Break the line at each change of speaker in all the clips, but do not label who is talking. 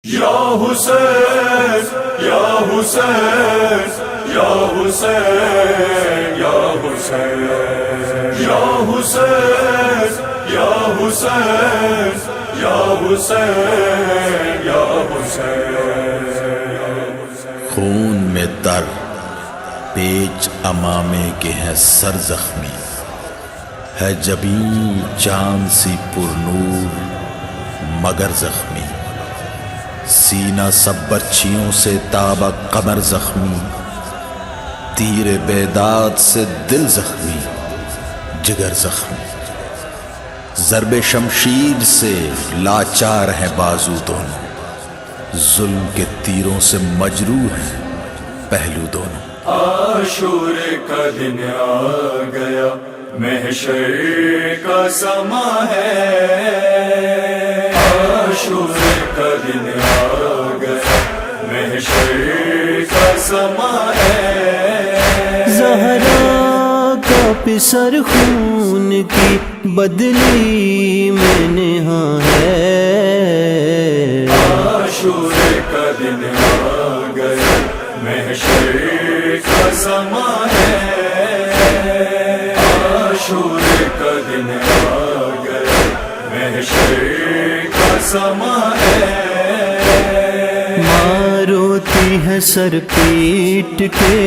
یا حسین یا حسین یا حسین یا حسین یا حسین یا حسین یا حسین یا حسین۔
خون میں تر پیچ امامے کے ہیں سر زخمی، ہے جبین چاند سی پر نور مگر زخمی، سینہ سب بچیوں سے تابہ قمر زخمی، تیر بیداد سے دل زخمی جگر زخمی، ضرب شمشیر سے لاچار ہیں بازو دونوں، ظلم کے تیروں سے مجروح ہیں پہلو دونوں۔
عاشور کا دن آ گیا، محشر کا سما ہے، عاشور کا دن آ گیا، محشر کا سما ہے،
زہرا کا پسر خون کی بدلی میں نہاں ہے،
عاشور کا دن آ گیا، محشر کا سما ہے، عاشور کا دن آ گیا، محشر کا سما ہے،
ماں روتی ہے سر پیٹ کے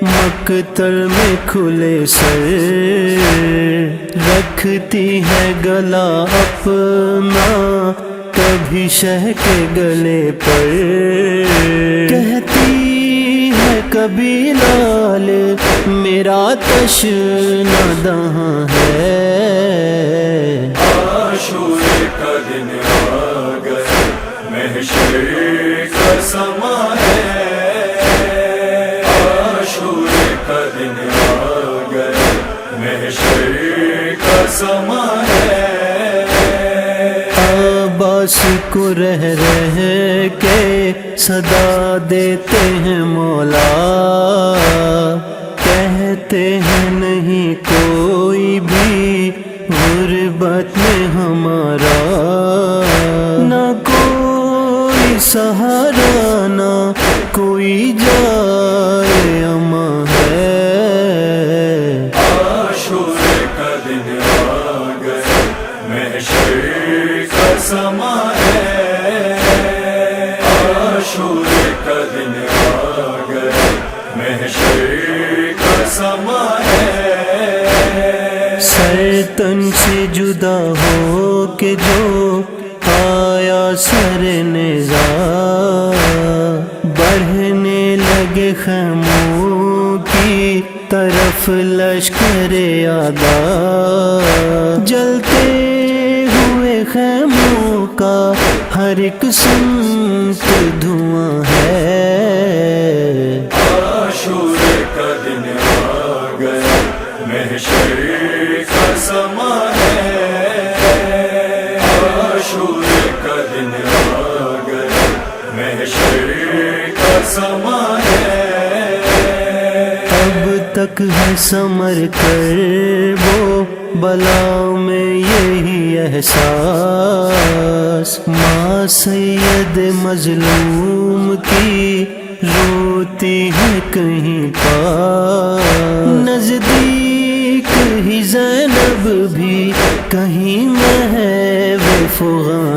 مقتل میں کھلے سر، رکھتی ہے گلا اپنا کبھی شہ کے گلے پر، کہتی ہے کبھی لال میرا تشنہ دہاں ہے،
عاشور کا دن آ گیا، محشر کا سما ہے، عاشور کا دن آ گیا، محشر کا سما ہے،
عباس کو رہ کے صدا دیتے ہیں مولا، کہتے ہیں نہیں کوئی بھی غربت میں ہمارا، نہ کوئی سہارا نہ کوئی جائے امان ہے،
عاشور کا دن آ گیا، محشر کا سما ہے، عاشور کا دن آ گیا، محشر کا سما ہے،
سر تن سے جدا ہو کے جو آیا سر نیزا، بڑھنے لگے خیموں کی طرف لشکر آگا، جلتے ہوئے خیموں کا ہر ایک سمت دھواں ہے،
عاشور کا دن آ گیا، محشر کا سما ہے، عاشور کا دن آ گیا، محشر کا سما ہے،
اب تک ہے سمر کر وہ بلا میں یہی احساس، ماں سید مظلوم کی روتی ہے کہیں پاس، نزدیک ہی زینب بھی کہیں محو فغاں